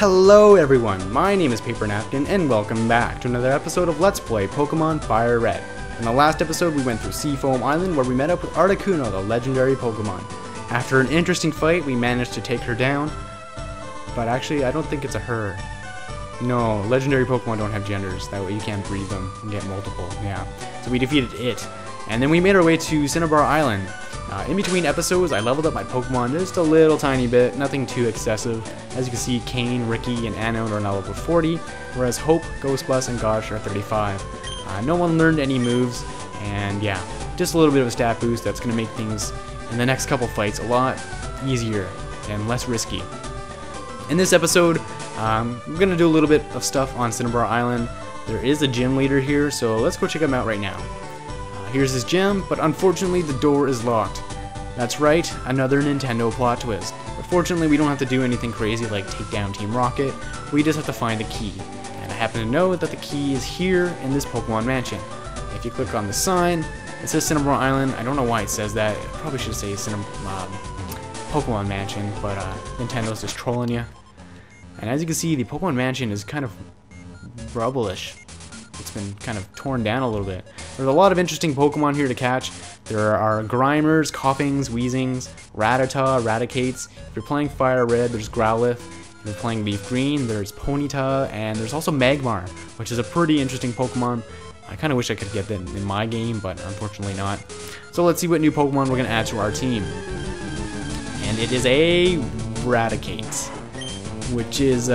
Hello everyone, my name is PaperNapkin and welcome back to another episode of Let's Play Pokémon FireRed. In the last episode we went through Seafoam Island where we met up with Articuno, the legendary Pokemon. After an interesting fight we managed to take her down, but actually I don't think it's a her. No, legendary Pokemon don't have genders, that way you can't breed them and get multiple, yeah. So we defeated it, and then we made our way to Cinnabar Island. In between episodes, I leveled up my Pokemon just a little tiny bit, nothing too excessive. As you can see, Kane, Ricky, and Anode are now level 40, whereas Hope, Ghostbust, and Gosh are 35. No one learned any moves, and yeah, just a little bit of a stat boost that's going to make things in the next couple fights a lot easier and less risky. In this episode, we're going to do a little bit of stuff on Cinnabar Island. There is a gym leader here, so let's go check him out right now. Here's his gym, but unfortunately the door is locked. That's right, another Nintendo plot twist. But fortunately we don't have to do anything crazy like take down Team Rocket, we just have to find the key. And I happen to know that the key is here in this Pokemon Mansion. If you click on the sign, it says Cinnabar Island. I don't know why it says that, it probably should say Pokemon Mansion, but Nintendo's just trolling you. And as you can see, the Pokemon Mansion is kind of rubble-ish. It's been kind of torn down a little bit. There's a lot of interesting Pokemon here to catch. There are Grimers, Koffings, Weezings, Rattata, Raticates. If you're playing FireRed, there's Growlithe. If you're playing Leaf Green, there's Ponyta, and there's also Magmar, which is a pretty interesting Pokemon. I kind of wish I could get that in my game, but unfortunately not. So let's see what new Pokemon we're going to add to our team. And it is a Raticate, which is,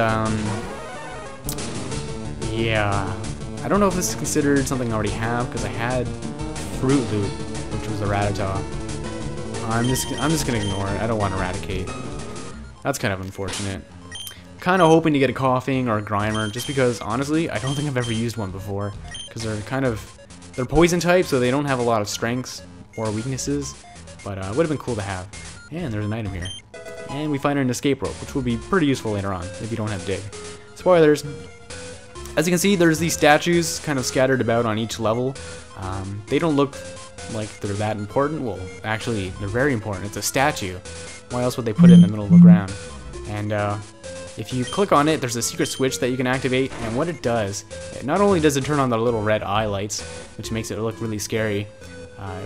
yeah. I don't know if this is considered something I already have, because I had Fruit Loop, which was a Rattata. I'm just gonna ignore it. I don't want to Eradicate. That's kind of unfortunate. Kind of hoping to get a Koffing or a Grimer, just because honestly, I don't think I've ever used one before, because they're poison type, so they don't have a lot of strengths or weaknesses. But it would have been cool to have. And there's an item here, and we find an escape rope, which will be pretty useful later on if you don't have Dig. Spoilers. As you can see, there's these statues kind of scattered about on each level. They don't look like they're that important. Well, actually, they're very important. It's a statue. Why else would they put it in the middle of the ground? And if you click on it, there's a secret switch that you can activate. And what it does, not only does it turn on the little red eye lights, which makes it look really scary,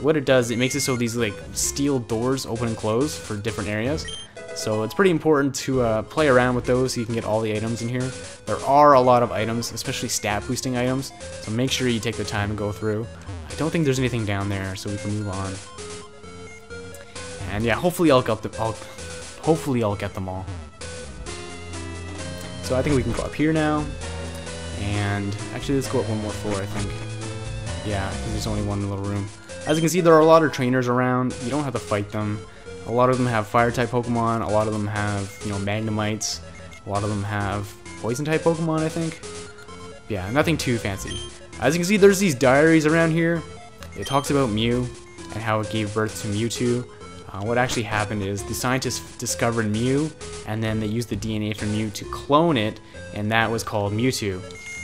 what it does, it makes it so these like steel doors open and close for different areas. So it's pretty important to play around with those so you can get all the items in here. There are a lot of items, especially stat boosting items, so make sure you take the time to go through. I don't think there's anything down there, so we can move on. And yeah, hopefully I'll get them all. So I think we can go up here now. And actually let's go up one more floor, I think. Yeah, because there's only one little room. As you can see, there are a lot of trainers around. You don't have to fight them. A lot of them have fire-type Pokemon, a lot of them have, you know, Magnemites, a lot of them have Poison-type Pokemon, I think. Yeah, nothing too fancy. As you can see, there's these diaries around here. It talks about Mew and how it gave birth to Mewtwo. What actually happened is the scientists discovered Mew, and then they used the DNA from Mew to clone it, and that was called Mewtwo.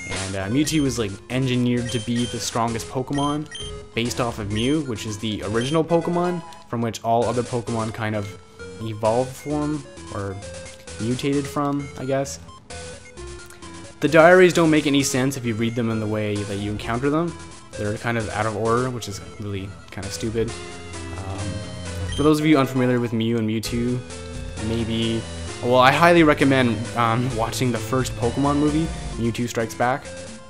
And Mewtwo was like engineered to be the strongest Pokemon based off of Mew, which is the original Pokemon from which all other Pokemon kind of evolved from, or mutated from, I guess. The diaries don't make any sense if you read them in the way that you encounter them. They're kind of out of order, which is really kind of stupid. For those of you unfamiliar with Mew and Mewtwo, maybe, well, I highly recommend watching the first Pokemon movie, Mewtwo Strikes Back,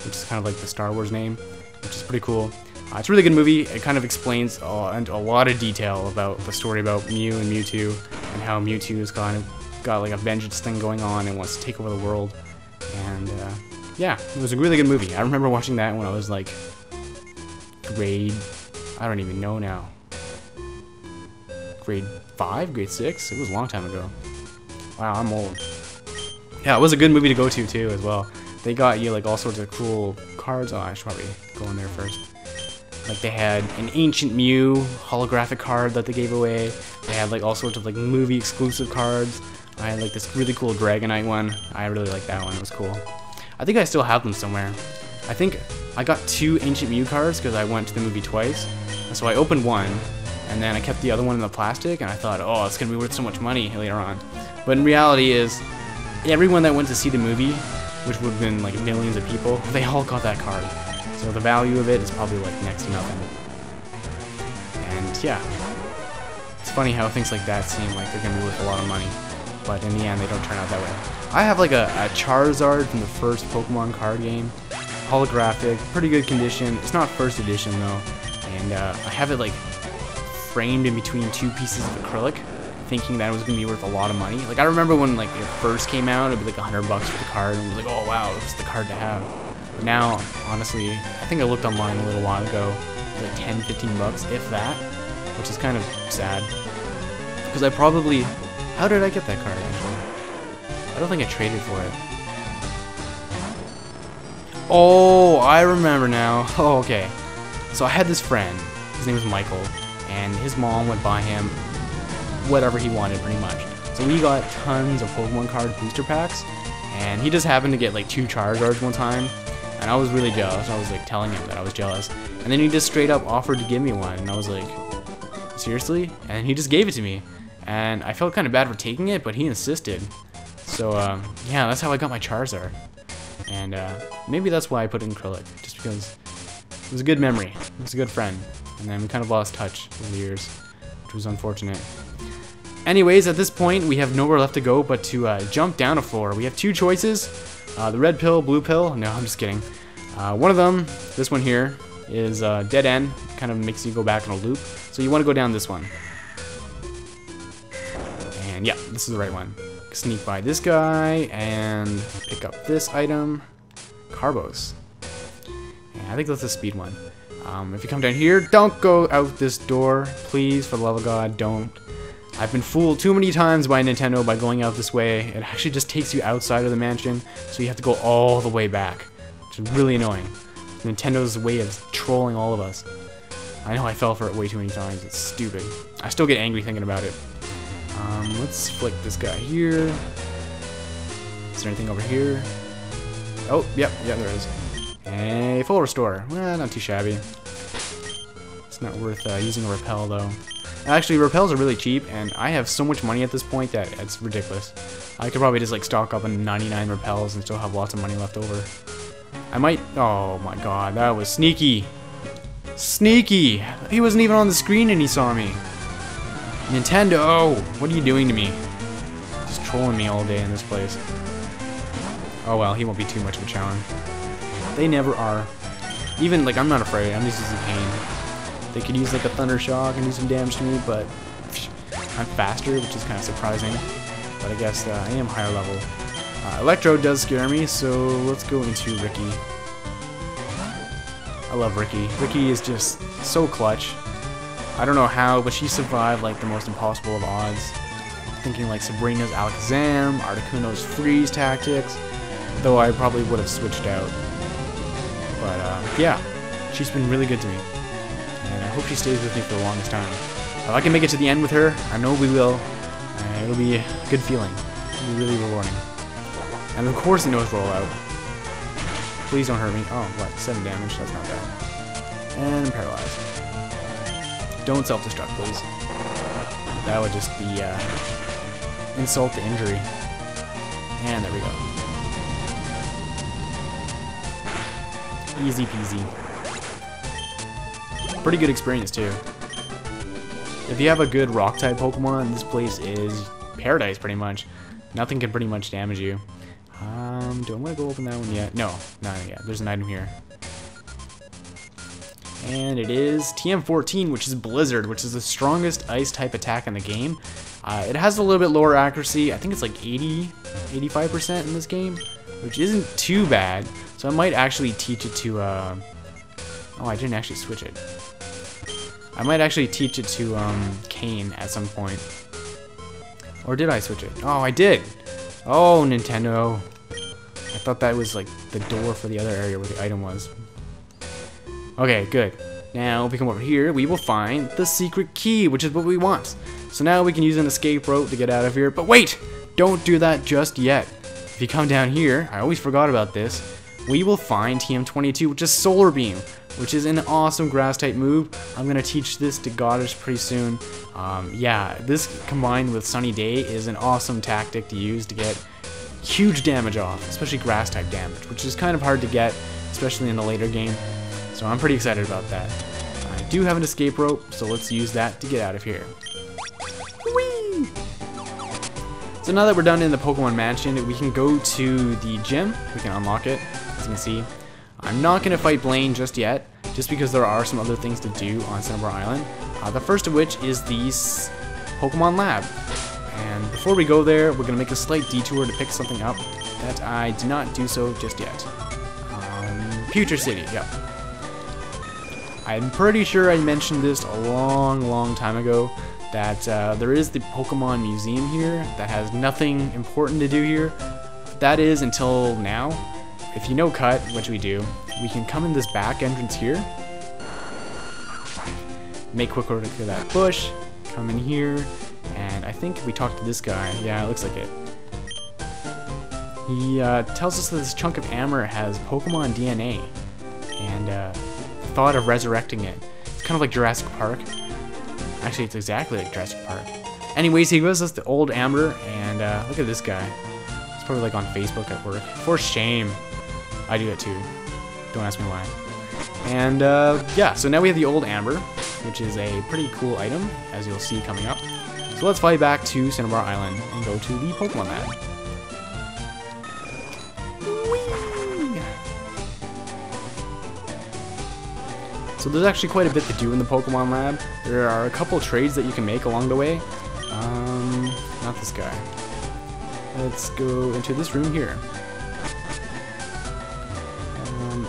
which is kind of like the Star Wars name, which is pretty cool. It's a really good movie. It kind of explains a lot of detail about the story about Mew and Mewtwo, and how Mewtwo has got like a vengeance thing going on and wants to take over the world. And yeah, it was a really good movie. I remember watching that when I was like grade, I don't even know now, grade 5, grade 6. It was a long time ago. Wow, I'm old. Yeah, it was a good movie to go to too as well. They got you like all sorts of cool cards. Oh, I should probably go in there first. Like they had an Ancient Mew holographic card that they gave away. They had like all sorts of like movie exclusive cards. I had like this really cool Dragonite one. I really liked that one, it was cool. I think I still have them somewhere. I think I got 2 Ancient Mew cards because I went to the movie twice. So I opened one, and then I kept the other one in the plastic, and I thought, oh, it's going to be worth so much money later on. But in reality is, everyone that went to see the movie, which would have been like millions of people, they all got that card. So the value of it is probably like next to nothing. And yeah, it's funny how things like that seem like they're gonna be worth a lot of money, but in the end they don't turn out that way. I have like a Charizard from the first Pokemon card game, holographic, pretty good condition. It's not first edition though, and I have it like framed in between two pieces of acrylic, thinking that it was gonna be worth a lot of money. Like I remember when like it first came out, it'd be like $100 for the card, and it was like, oh wow, it's the card to have. But now, honestly, I think I looked online a little while ago, like 10, 15 bucks, if that, which is kind of sad. Because I probably, how did I get that card actually? I don't think I traded for it. Oh, I remember now. Oh, okay. So I had this friend, his name was Michael, and his mom would buy him whatever he wanted pretty much. So we got tons of Pokemon card booster packs, and he just happened to get like 2 Charizards one time, and I was really jealous. I was like telling him that I was jealous, and then he just straight up offered to give me one, and I was like, seriously? And he just gave it to me, and I felt kind of bad for taking it, but he insisted. So yeah, that's how I got my Charizard, and maybe that's why I put it in acrylic, just because it was a good memory. It was a good friend, and then we kind of lost touch over the years, which was unfortunate. Anyways, at this point, we have nowhere left to go but to jump down a floor. We have 2 choices, the red pill, blue pill. No, I'm just kidding. One of them, this one here, is dead end. Kind of makes you go back in a loop. So you want to go down this one. And yeah, this is the right one. Sneak by this guy and pick up this item, Carbos. Yeah, I think that's the speed one. If you come down here, don't go out this door. Please, for the love of God, don't. I've been fooled too many times by Nintendo by going out this way. It actually just takes you outside of the mansion, so you have to go all the way back, which is really annoying. Nintendo's way of trolling all of us. I know I fell for it way too many times. It's stupid. I still get angry thinking about it. Let's flick this guy here. Is there anything over here? Oh, yep, yeah, there is. A full restore. Well, not too shabby. It's not worth using a repel though. Actually, repels are really cheap, and I have so much money at this point that it's ridiculous. I could probably just like stock up on 99 repels and still have lots of money left over. I might, oh my god, that was sneaky. Sneaky! He wasn't even on the screen and he saw me. Nintendo, what are you doing to me? Just trolling me all day in this place. Oh well, he won't be too much of a challenge. They never are. Even, like, I'm not afraid, I'm just using pain. They could use like a thunder shock and do some damage to me, but I'm faster, which is kind of surprising. But I guess I am higher level. Electro does scare me, so let's go into Ricky. I love Ricky. Ricky is just so clutch. I don't know how, but she survived like the most impossible of odds. Thinking like Sabrina's Alakazam, Articuno's freeze tactics, though I probably would have switched out. But yeah, she's been really good to me. And I hope she stays with me for the longest time. If I can make it to the end with her, I know we will. It'll be a good feeling. It'll be really rewarding. And of course it knows rollout. Please don't hurt me. Oh, what? 7 damage. That's not bad. And I'm paralyzed. Don't self-destruct, please. That would just be insult to injury. And there we go. Easy peasy. Pretty good experience too. If you have a good rock-type Pokemon, this place is paradise pretty much. Nothing can pretty much damage you. Do I want to go open that one yet? No, not yet. There's an item here. And it is TM14, which is Blizzard, which is the strongest ice-type attack in the game. It has a little bit lower accuracy. I think it's like 85% in this game, which isn't too bad. So I might actually teach it to, oh, I didn't actually switch it. I might actually teach it to, Kane at some point. Or did I switch it? Oh, I did! Oh, Nintendo. I thought that was, like, the door for the other area where the item was. Okay, good. Now, if we come over here, we will find the secret key, which is what we want. So now we can use an escape route to get out of here. But wait! Don't do that just yet. If you come down here, I always forgot about this, we will find TM22, which is Solar Beam, which is an awesome grass-type move. I'm going to teach this to Goddess pretty soon. Yeah, this combined with Sunny Day is an awesome tactic to use to get huge damage off, especially grass type damage, which is kind of hard to get, especially in the later game. So I'm pretty excited about that. I do have an escape rope, so let's use that to get out of here. Whee! So now that we're done in the Pokemon Mansion, we can go to the gym. We can unlock it, as you can see. I'm not going to fight Blaine just yet, just because there are some other things to do on Cinnabar Island. The first of which is the Pokemon Lab. And before we go there, we're going to make a slight detour to pick something up that I did not do so just yet. Future City, yep. I'm pretty sure I mentioned this a long time ago, that there is the Pokemon Museum here that has nothing important to do here. That is until now. If you know Cut, which we do, we can come in this back entrance here. Make quick work of that bush, come in here, and I think we talked to this guy. Yeah, it looks like it. He tells us that this chunk of amber has Pokemon DNA, and thought of resurrecting it. It's kind of like Jurassic Park. Actually, it's exactly like Jurassic Park. Anyways, he gives us the old amber, and look at this guy. He's probably like on Facebook at work. For shame. I do that too. Don't ask me why. And yeah, so now we have the old amber, which is a pretty cool item, as you'll see coming up. So let's fly back to Cinnabar Island and go to the Pokemon Lab. Whee! So there's actually quite a bit to do in the Pokemon Lab. There are a couple trades that you can make along the way. Not this guy. Let's go into this room here.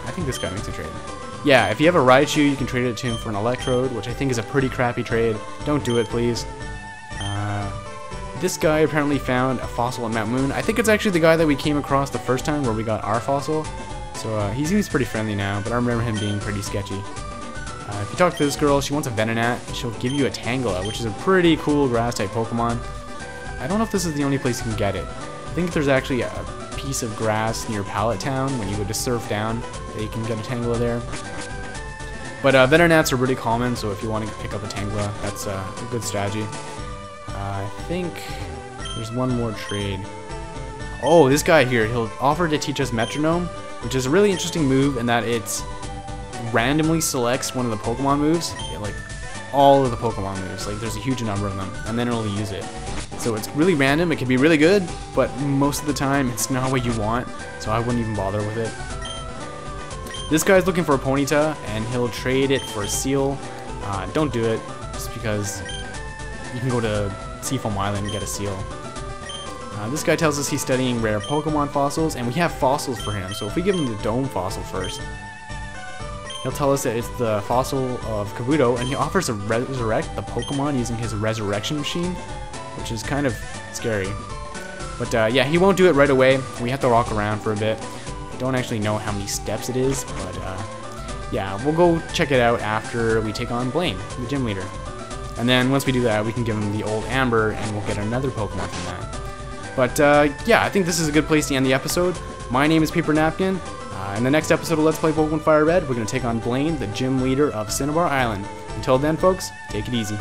I think this guy makes a trade. Yeah, if you have a Raichu, you can trade it to him for an Electrode, which I think is a pretty crappy trade. Don't do it, please. This guy apparently found a fossil at Mount Moon. I think it's actually the guy that we came across the first time where we got our fossil. So he seems pretty friendly now, but I remember him being pretty sketchy. If you talk to this girl, she wants a Venonat. She'll give you a Tangela, which is a pretty cool grass-type Pokemon. I don't know if this is the only place you can get it. I think there's actually a piece of grass near Pallet Town when you go to surf down that you can get a Tangela there. But Venonats are really common, so if you want to pick up a Tangela, that's a good strategy. I think there's one more trade. Oh, this guy here, he'll offer to teach us Metronome, which is a really interesting move in that it randomly selects one of the Pokemon moves, like all of the Pokemon moves, like there's a huge number of them, and then it'll use it. So it's really random, it can be really good, but most of the time it's not what you want, so I wouldn't even bother with it. This guy's looking for a Ponyta, and he'll trade it for a Seal. Don't do it, just because you can go to Seafoam Island and get a Seal. This guy tells us he's studying rare Pokemon fossils, and we have fossils for him, so if we give him the Dome fossil first, he'll tell us that it's the fossil of Kabuto, and he offers to resurrect the Pokemon using his resurrection machine, which is kind of scary. But yeah, he won't do it right away. We have to walk around for a bit. I don't actually know how many steps it is, but yeah, we'll go check it out after we take on Blaine, the gym leader. And then once we do that, we can give him the old Amber, and we'll get another Pokemon from that. But yeah, I think this is a good place to end the episode. My name is PaperNapkin. In the next episode of Let's Play Pokemon FireRed, we're going to take on Blaine, the gym leader of Cinnabar Island. Until then, folks, take it easy.